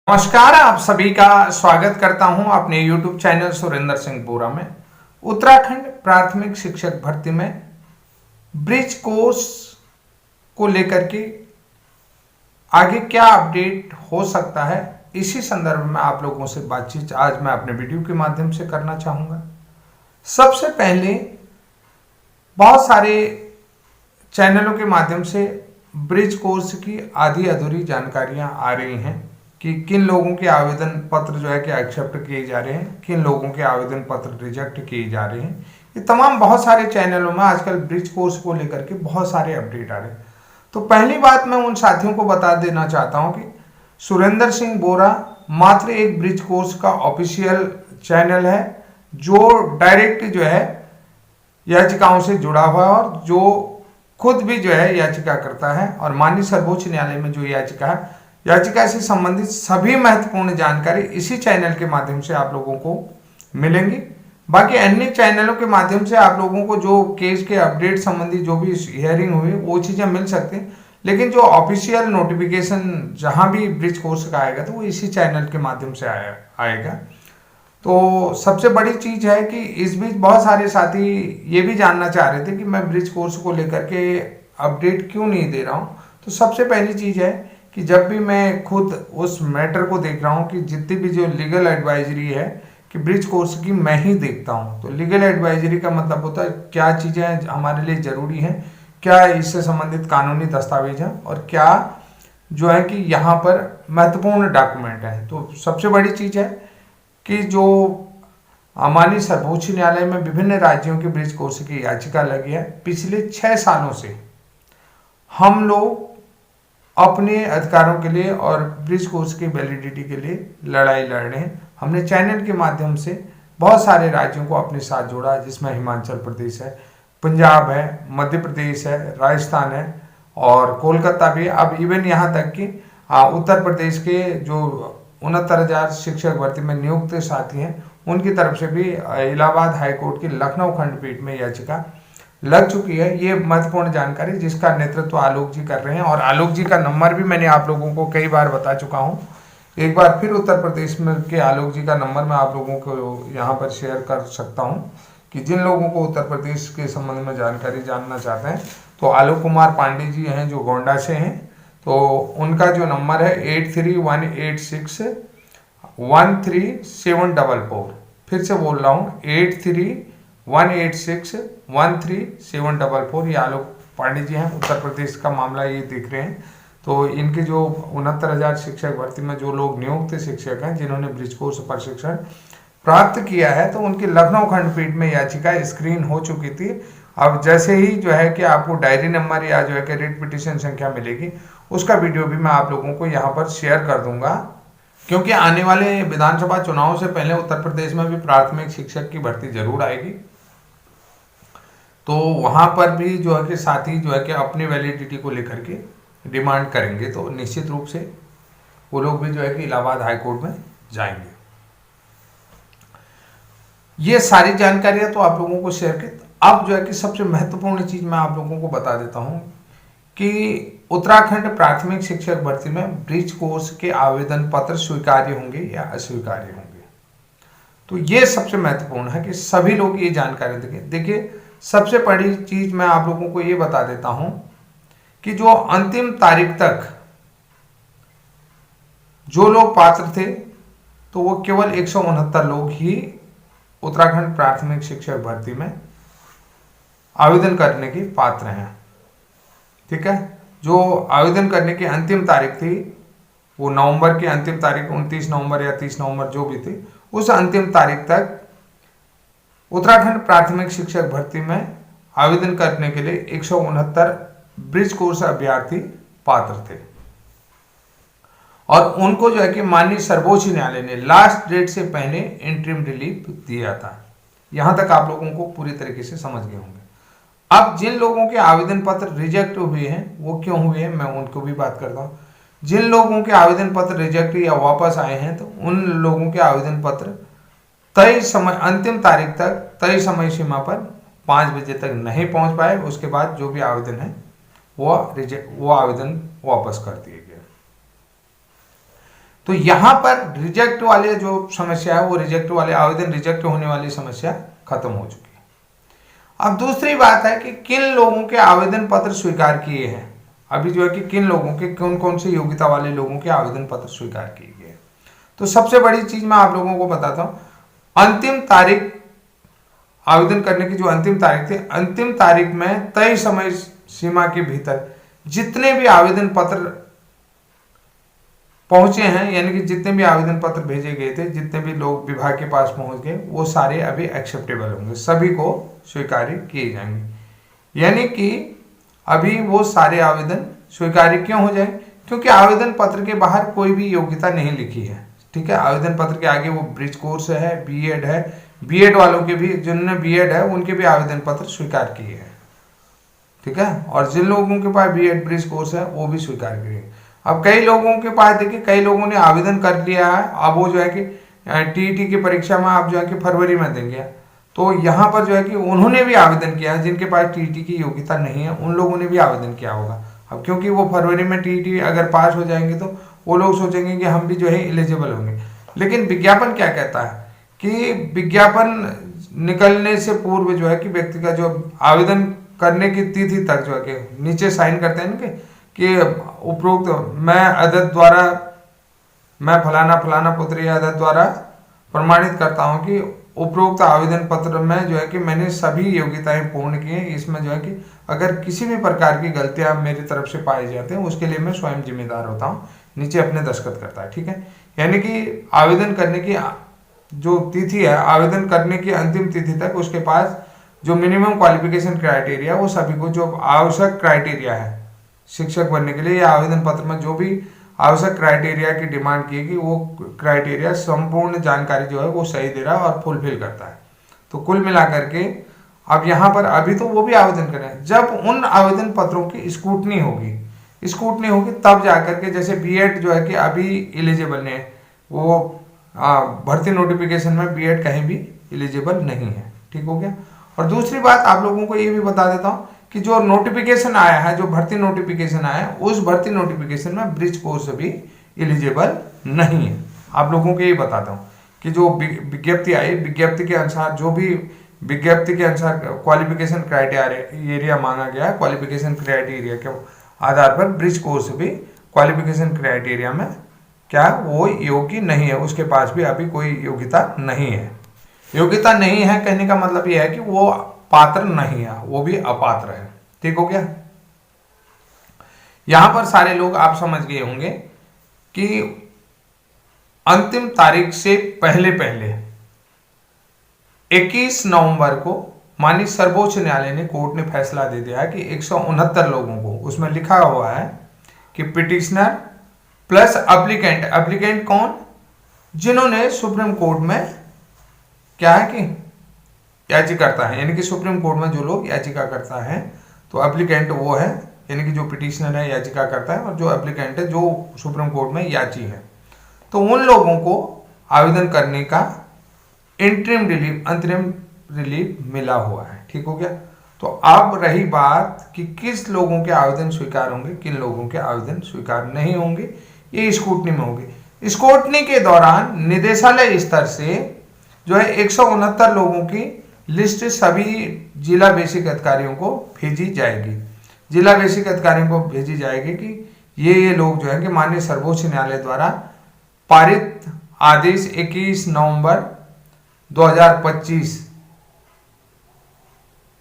नमस्कार, आप सभी का स्वागत करता हूं अपने YouTube चैनल सुरेंद्र सिंह बोरा में। उत्तराखंड प्राथमिक शिक्षक भर्ती में ब्रिज कोर्स को लेकर के आगे क्या अपडेट हो सकता है, इसी संदर्भ में आप लोगों से बातचीत आज मैं अपने वीडियो के माध्यम से करना चाहूँगा। सबसे पहले बहुत सारे चैनलों के माध्यम से ब्रिज कोर्स की आधी अधूरी जानकारियाँ आ रही हैं कि किन लोगों के आवेदन पत्र जो है कि एक्सेप्ट किए जा रहे हैं, किन लोगों के आवेदन पत्र रिजेक्ट किए जा रहे हैं। ये तमाम बहुत सारे चैनलों में आजकल ब्रिज कोर्स को लेकर के बहुत सारे अपडेट आ रहे हैं। तो पहली बात मैं उन साथियों को बता देना चाहता हूं कि सुरेंद्र सिंह बोरा मात्र एक ब्रिज कोर्स का ऑफिशियल चैनल है जो डायरेक्ट जो है याचिकाओं से जुड़ा हुआ है और जो खुद भी जो है याचिका करता है और माननीय सर्वोच्च न्यायालय में जो याचिका से संबंधित सभी महत्वपूर्ण जानकारी इसी चैनल के माध्यम से आप लोगों को मिलेंगी। बाकी अन्य चैनलों के माध्यम से आप लोगों को जो केस के अपडेट संबंधी जो भी हियरिंग हुई वो चीज़ें मिल सकती हैं, लेकिन जो ऑफिशियल नोटिफिकेशन जहां भी ब्रिज कोर्स का आएगा तो वो इसी चैनल के माध्यम से आएगा। तो सबसे बड़ी चीज़ है कि इस बीच बहुत सारे साथी ये भी जानना चाह रहे थे कि मैं ब्रिज कोर्स को लेकर के अपडेट क्यों नहीं दे रहा हूँ। तो सबसे पहली चीज़ है कि जब भी मैं खुद उस मैटर को देख रहा हूँ कि जितनी भी जो लीगल एडवाइजरी है कि ब्रिज कोर्स की मैं ही देखता हूँ। तो लीगल एडवाइजरी का मतलब होता है क्या चीज़ें हमारे लिए ज़रूरी हैं, क्या इससे संबंधित कानूनी दस्तावेज हैं और क्या जो है कि यहाँ पर महत्वपूर्ण डॉक्यूमेंट है। तो सबसे बड़ी चीज़ है कि जो माननीय सर्वोच्च न्यायालय में विभिन्न राज्यों के ब्रिज कोर्स की याचिका लगी है, पिछले 6 सालों से हम लोग अपने अधिकारों के लिए और ब्रिज कोर्स की वैलिडिटी के लिए लड़ाई लड़ रहे हैं। हमने चैनल के माध्यम से बहुत सारे राज्यों को अपने साथ जोड़ा, जिसमें हिमाचल प्रदेश है, पंजाब है, मध्य प्रदेश है, राजस्थान है और कोलकाता भी। अब इवन यहाँ तक कि उत्तर प्रदेश के जो 69,000 शिक्षक भर्ती में नियुक्त साथी हैं उनकी तरफ से भी इलाहाबाद हाईकोर्ट की लखनऊ खंडपीठ में याचिका लग चुकी है। ये महत्वपूर्ण जानकारी जिसका नेतृत्व आलोक जी कर रहे हैं और आलोक जी का नंबर भी मैंने आप लोगों को कई बार बता चुका हूँ। एक बार फिर उत्तर प्रदेश में के आलोक जी का नंबर मैं आप लोगों को यहाँ पर शेयर कर सकता हूँ कि जिन लोगों को उत्तर प्रदेश के संबंध में जानकारी जानना चाहते हैं तो आलोक कुमार पांडे जी हैं जो गोंडा से हैं। तो उनका जो नंबर है 8318613744। फिर से बोल रहा हूँ 8318613744। ये आलोक पांडे जी हैं, उत्तर प्रदेश का मामला ये देख रहे हैं। तो इनके जो 69,000 शिक्षक भर्ती में जो लोग नियुक्त शिक्षक हैं जिन्होंने ब्रिज कोर्स प्रशिक्षण प्राप्त किया है तो उनकी लखनऊ खंडपीठ में याचिका स्क्रीन हो चुकी थी। अब जैसे ही जो है कि आपको डायरी नंबर या जो है कि रिट पिटीशन संख्या मिलेगी उसका वीडियो भी मैं आप लोगों को यहाँ पर शेयर कर दूंगा, क्योंकि आने वाले विधानसभा चुनाव से पहले उत्तर प्रदेश में भी प्राथमिक शिक्षक की भर्ती जरूर आएगी। तो वहां पर भी जो है कि साथी जो है कि अपनी वैलिडिटी को लेकर के डिमांड करेंगे तो निश्चित रूप से वो लोग भी जो है कि इलाहाबाद हाईकोर्ट में जाएंगे। ये सारी जानकारियां तो आप लोगों को शेयर की। अब जो है कि सबसे महत्वपूर्ण चीज मैं आप लोगों को बता देता हूं कि उत्तराखंड प्राथमिक शिक्षक भर्ती में ब्रिज कोर्स के आवेदन पत्र स्वीकार्य होंगे या अस्वीकार्य होंगे। तो ये सबसे महत्वपूर्ण है कि सभी लोग ये जानकारी देंगे। देखिए, सबसे बड़ी चीज मैं आप लोगों को ये बता देता हूं कि जो अंतिम तारीख तक जो लोग पात्र थे तो वो केवल 169 लोग ही उत्तराखंड प्राथमिक शिक्षक भर्ती में आवेदन करने के पात्र हैं। ठीक है, जो आवेदन करने की अंतिम तारीख थी वो नवंबर की अंतिम तारीख 29 नवंबर या 30 नवंबर जो भी थी, उस अंतिम तारीख तक उत्तराखंड प्राथमिक शिक्षक भर्ती में आवेदन करने के लिए 169 ब्रिज कोर्स अभ्यर्थी पात्र थे और उनको जो है कि माननीय सर्वोच्च न्यायालय ने लास्ट डेट से पहले इंटरिम रिलीफ दिया था। यहां तक आप लोगों को पूरी तरीके से समझ गए होंगे। अब जिन लोगों के आवेदन पत्र रिजेक्ट हुए हैं वो क्यों हुए हैं मैं उनको भी बात करता हूं। जिन लोगों के आवेदन पत्र रिजेक्ट या वापस आए हैं तो उन लोगों के आवेदन पत्र तय समय अंतिम तारीख तक तय समय सीमा पर 5 बजे तक नहीं पहुंच पाए। उसके बाद जो भी आवेदन है वो आवेदन वापस कर दिए गए। तो यहाँ पर रिजेक्ट वाले जो समस्या है, वो रिजेक्ट वाले आवेदन रिजेक्ट होने वाली समस्या खत्म हो चुकी है। अब दूसरी बात है कि किन लोगों के आवेदन पत्र स्वीकार किए हैं। अभी जो है कि किन लोगों के, कौन कौन से योग्यता वाले लोगों के आवेदन पत्र स्वीकार किए गए। तो सबसे बड़ी चीज मैं आप लोगों को बताता हूं, अंतिम तारीख, आवेदन करने की जो अंतिम तारीख थी, अंतिम तारीख में तय समय सीमा के भीतर जितने भी आवेदन पत्र पहुंचे हैं, यानी कि जितने भी आवेदन पत्र भेजे गए थे, जितने भी लोग विभाग के पास पहुंच गए, वो सारे अभी एक्सेप्टेबल होंगे, सभी को स्वीकार्य किए जाएंगे। यानी कि अभी वो सारे आवेदन स्वीकार्य क्यों हो जाए, क्योंकि आवेदन पत्र के बाहर कोई भी योग्यता नहीं लिखी है। ठीक है, आवेदन पत्र के आगे वो ब्रिज कोर्स है, बीएड है, बीएड वालों के भी, जिन्होंने बीएड है उनके भी आवेदन पत्र स्वीकार किए हैं। ठीक है, और जिन लोगों के पास बीएड ब्रिज कोर्स है वो भी स्वीकार किए। अब कई लोगों के पास देखिए, कई लोगों ने आवेदन कर लिया है, अब वो जो है कि टीईटी की परीक्षा में आप जो है कि फरवरी में देंगे, तो यहाँ पर जो है कि उन्होंने भी आवेदन किया है, जिनके पास टीईटी की योग्यता नहीं है उन लोगों ने भी आवेदन किया होगा। अब क्योंकि वो फरवरी में टीईटी अगर पास हो जाएंगे तो वो लोग सोचेंगे कि हम भी जो है एलिजिबल होंगे। लेकिन विज्ञापन क्या कहता है कि विज्ञापन निकलने से पूर्व जो है कि व्यक्ति का जो आवेदन करने की तिथि तक जो है कि नीचे साइन करते हैं ना कि उपरोक्त मैं अदत्त द्वारा, मैं फलाना फलाना पुत्री अदत्त द्वारा प्रमाणित करता हूं कि उपरोक्त आवेदन पत्र में जो है कि मैंने सभी योग्यताएं पूर्ण की हैं, इसमें जो है कि अगर किसी भी प्रकार की गलतियां मेरी तरफ से पाई जाते हैं उसके लिए मैं स्वयं जिम्मेदार होता हूं, नीचे अपने दस्तखत करता है। ठीक है, यानी कि आवेदन करने की जो तिथि है, आवेदन करने की अंतिम तिथि तक उसके पास जो मिनिमम क्वालिफिकेशन क्राइटेरिया, वो सभी को जो आवश्यक क्राइटेरिया है शिक्षक बनने के लिए, या आवेदन पत्र में जो भी आवश्यक क्राइटेरिया की डिमांड की कि वो क्राइटेरिया संपूर्ण जानकारी जो है वो सही दे रहा है और फुलफिल करता है। तो कुल मिलाकर के अब यहाँ पर अभी तो वो भी आवेदन करें, जब उन आवेदन पत्रों की स्क्रूटनी होगी तब जाकर के, जैसे बीएड जो है कि अभी एलिजिबल नहीं है, वो भर्ती नोटिफिकेशन में बीएड कहीं भी एलिजिबल नहीं है। ठीक हो गया। और दूसरी बात आप लोगों को ये भी बता देता हूँ कि जो नोटिफिकेशन आया है, जो भर्ती नोटिफिकेशन आया है, उस भर्ती नोटिफिकेशन में ब्रिज कोर्स भी एलिजिबल नहीं है। आप लोगों को ये बताता हूँ कि जो विज्ञप्ति आई, विज्ञप्ति के अनुसार, जो भी विज्ञप्ति के अनुसार क्वालिफिकेशन क्राइटेरिया मांगा गया है, क्वालिफिकेशन क्राइटेरिया के आधार पर ब्रिज कोर्स भी क्वालिफिकेशन क्राइटेरिया में क्या वो योग्य नहीं है, उसके पास भी अभी कोई योग्यता नहीं है। योग्यता नहीं है कहने का मतलब यह है कि वो पात्र नहीं है, वो भी अपात्र है। ठीक हो गया। यहां पर सारे लोग आप समझ गए होंगे कि अंतिम तारीख से पहले 21 नवंबर को माननीय सर्वोच्च न्यायालय ने, कोर्ट ने फैसला दे दिया है कि 169 लोगों को, उसमें लिखा हुआ है कि पिटिशनर प्लस एप्लीकेंट, एप्लीकेंट कौन, जिन्होंने सुप्रीम कोर्ट में क्या है कि याचिकाकर्ता है, यानी कि सुप्रीम कोर्ट में जो लोग याचिका करता है, तो एप्लीकेंट वो है, यानी कि जो पिटिशनर है याचिका करता है, और जो एप्लीकेंट है जो सुप्रीम कोर्ट में याची है। तो उन लोगों को आवेदन करने का इंटरिम रिलीफ, अंतरिम रिलीफ मिला हुआ है। ठीक हो गया। तो अब रही बात कि किस लोगों के आवेदन स्वीकार होंगे, किन लोगों के आवेदन स्वीकार नहीं होंगे, ये स्क्रूटनी में होंगे। स्क्रूटनी के दौरान निदेशालय स्तर से जो है 169 लोगों की लिस्ट सभी जिला बेसिक अधिकारियों को भेजी जाएगी। जिला बेसिक अधिकारियों को भेजी जाएगी कि ये लोग जो है कि माननीय सर्वोच्च न्यायालय द्वारा पारित आदेश 21 नवंबर 2025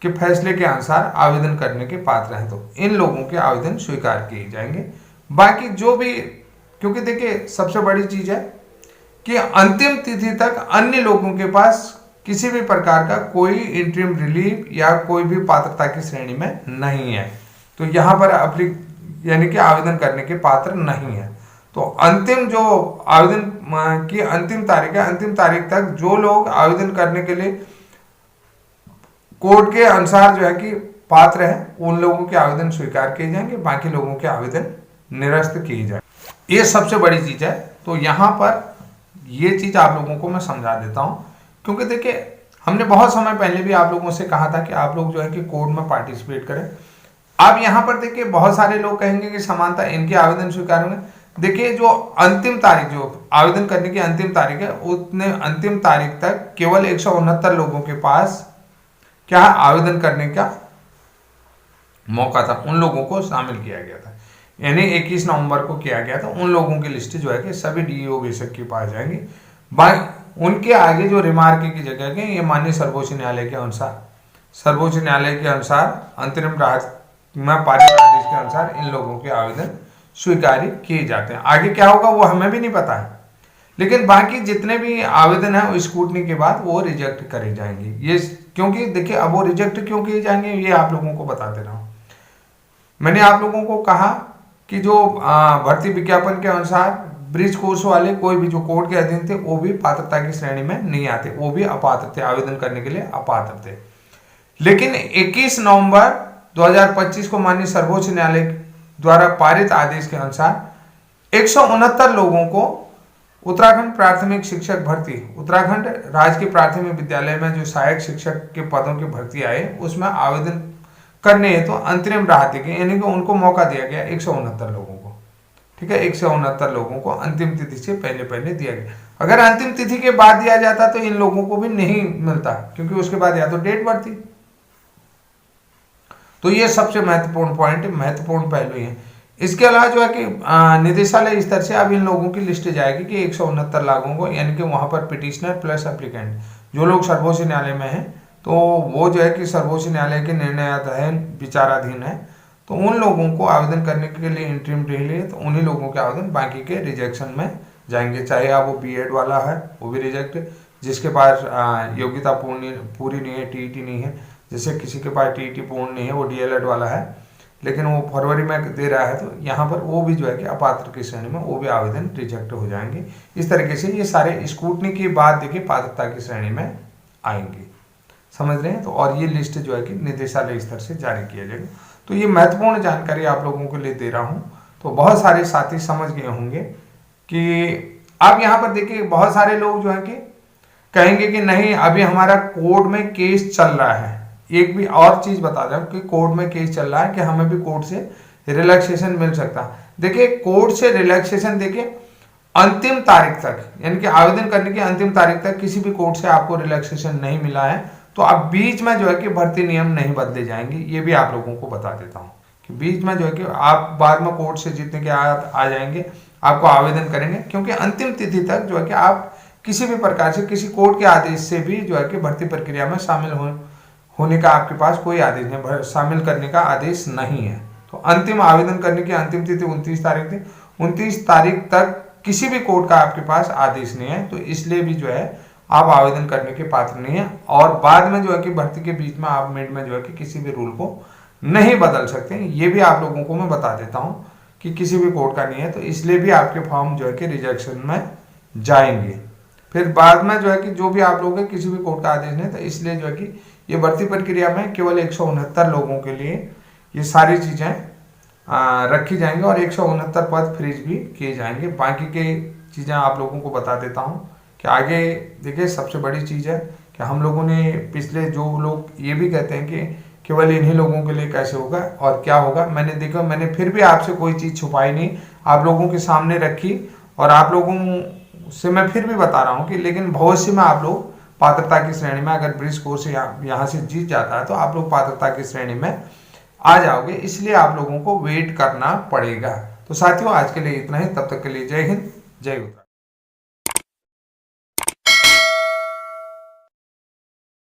के फैसले के अनुसार आवेदन करने के पात्र हैं, तो इन लोगों के आवेदन स्वीकार किए जाएंगे। बाकी जो भी, क्योंकि देखिए सबसे बड़ी चीज है कि अंतिम तिथि तक अन्य लोगों के पास किसी भी प्रकार का कोई इंटरिम रिलीफ या कोई भी पात्रता की श्रेणी में नहीं है, तो यहाँ पर यानी कि आवेदन करने के पात्र नहीं है। तो अंतिम जो आवेदन की अंतिम तारीख है, अंतिम तारीख तक जो लोग आवेदन करने के लिए कोर्ट के अनुसार जो है कि पात्र हैं, उन लोगों के आवेदन स्वीकार किए जाएंगे, बाकी लोगों के आवेदन निरस्त किए जाएंगे। ये सबसे बड़ी चीज है। तो यहाँ पर ये चीज आप लोगों को मैं समझा देता हूँ, क्योंकि देखिए हमने बहुत समय पहले भी आप लोगों से कहा था कि आप लोग जो है कि कोर्ट में पार्टिसिपेट करें। अब यहाँ पर देखिए बहुत सारे लोग कहेंगे कि समानता, इनके आवेदन स्वीकार होंगे। देखिए जो अंतिम तारीख, जो आवेदन करने की अंतिम तारीख है, उतने अंतिम तारीख तक केवल 169 लोगों के पास क्या आवेदन करने का मौका था। उन लोगों को शामिल किया गया था, यानी 21 नवंबर को किया गया था। उन लोगों की लिस्ट जो है कि सभी डीईओ बेशक के पास जाएंगी। उनके आगे जो रिमार्क की जगह के, ये माननीय सर्वोच्च न्यायालय के अनुसार, सर्वोच्च न्यायालय के अनुसार अंतरिम राहत में पारित आदेश के अनुसार इन लोगों के आवेदन स्वीकार किए जाते हैं। आगे क्या होगा वो हमें भी नहीं पता है, लेकिन बाकी जितने भी आवेदन है वो स्क्रूटनी के बाद वो रिजेक्ट करे जाएंगे। ये क्योंकि देखिए अब वो रिजेक्ट क्यों किए जाएंगे ये आप लोगों को बता दे रहा हूँ। मैंने आप लोगों को कहा कि जो भर्ती विज्ञापन के अनुसार ब्रिज कोर्स वाले कोई भी जो कोर्ट के अधीन थे वो भी पात्रता की श्रेणी में नहीं आते, वो भी अपात्र थे, आवेदन करने के लिए अपात्र थे। लेकिन 21 नवंबर 2025 को माननीय सर्वोच्च न्यायालय द्वारा पारित आदेश के अनुसार 169 लोगों को उत्तराखंड प्राथमिक शिक्षक भर्ती, उत्तराखंड राजकीय प्राथमिक विद्यालय में जो सहायक शिक्षक के पदों की भर्ती आए उसमें आवेदन करने हेतु तो अंतरिम राहत दी, यानी कि उनको मौका दिया गया 169 लोगों को। ठीक है, 169 लोगों को अंतिम तिथि से पहले पहले दिया गया। अगर अंतिम तिथि के बाद दिया जाता तो इन लोगों को भी नहीं मिलता, क्योंकि उसके बाद या तो डेट बढ़ती। तो ये सबसे महत्वपूर्ण पॉइंट, महत्वपूर्ण पहलू है। इसके अलावा जो है कि निदेशालय स्तर से अब इन लोगों की लिस्ट जाएगी कि 169 लोगों को, यानी कि वहां पर पिटिशनर प्लस एप्लीकेंट जो लोग सर्वोच्च न्यायालय में हैं तो वो जो है कि सर्वोच्च न्यायालय के निर्णयाधीन विचाराधीन है, तो उन लोगों को आवेदन करने के लिए इंटरिम डिले, तो उन्हीं लोगों के आवेदन बाकी के रिजेक्शन में जाएंगे। चाहे आप वो बीएड वाला है वो भी रिजेक्ट, जिसके पास योग्यता पूरी नहीं है, टीईटी नहीं है, जैसे किसी के पास टीईटी पूर्ण नहीं है वो डीएलएड वाला है लेकिन वो फरवरी में दे रहा है, तो यहाँ पर वो भी जो है कि अपात्र की श्रेणी में वो भी आवेदन रिजेक्ट हो जाएंगे। इस तरीके से ये सारे स्क्रूटनी की बात देखिए पात्रता की श्रेणी में आएंगे, समझ रहे हैं। तो और ये लिस्ट जो है कि निदेशालय स्तर से जारी किया जाएगा। तो ये महत्वपूर्ण जानकारी आप लोगों के लिए दे रहा हूँ। तो बहुत सारे साथी समझ गए होंगे कि अब यहाँ पर देखिए बहुत सारे लोग जो है कि कहेंगे कि नहीं अभी हमारा कोर्ट में केस चल रहा है। एक भी और चीज बता दें कि कोर्ट में केस चल रहा है कि हमें भी कोर्ट से रिलैक्सेशन मिल सकता है। देखिए कोर्ट से रिलैक्सेशन देखिए अंतिम तारीख तक, यानी कि आवेदन करने की अंतिम तारीख तक किसी भी कोर्ट से आपको रिलैक्सेशन नहीं मिला है, तो अब बीच में जो है कि भर्ती नियम नहीं बदले जाएंगे। ये भी आप लोगों को बता देता हूँ कि बीच में जो है कि आप बाद में कोर्ट से जीतने के आ जाएंगे, आपको आवेदन करेंगे, क्योंकि अंतिम तिथि तक जो है कि आप किसी भी प्रकार से किसी कोर्ट के आदेश से भी जो है कि भर्ती प्रक्रिया में शामिल होने का आपके पास कोई आदेश नहीं, शामिल करने का आदेश नहीं है। तो अंतिम आवेदन करने की अंतिम तिथि 29 तारीख थी। 29 तारीख तक किसी भी कोर्ट का आपके पास आदेश नहीं है, तो इसलिए भी जो है आप आवेदन करने के पात्र नहीं है। और बाद में जो है कि भर्ती के बीच में आप मिड में जो है कि किसी भी रूल को नहीं बदल सकते। ये भी आप लोगों को मैं बता देता हूँ कि किसी भी कोर्ट का नहीं है, तो इसलिए भी आपके फॉर्म जो है कि रिजेक्शन में जाएंगे। फिर बाद में जो है कि जो भी आप लोग किसी भी कोर्ट का आदेश नहीं, तो इसलिए जो है कि ये भर्ती प्रक्रिया में केवल 169 लोगों के लिए ये सारी चीजें रखी जाएंगी और 169 पद फ्रीज भी किए जाएंगे। बाकी के चीजें आप लोगों को बता देता हूँ कि आगे देखिए सबसे बड़ी चीज है कि हम लोगों ने पिछले जो लोग ये भी कहते हैं कि केवल इन्हीं लोगों के लिए कैसे होगा और क्या होगा, मैंने देखा, मैंने फिर भी आपसे कोई चीज छुपाई नहीं, आप लोगों के सामने रखी और आप लोगों से मैं फिर भी बता रहा हूँ कि लेकिन भविष्य में आप लोग पात्रता की श्रेणी में अगर ब्रिज कोर्स यहाँ से जीत जाता है तो आप लोग पात्रता की श्रेणी में आ जाओगे, इसलिए आप लोगों को वेट करना पड़ेगा। तो साथियों आज के लिए इतना ही, तब तक के लिए जय हिंद जय उत्तराखंड।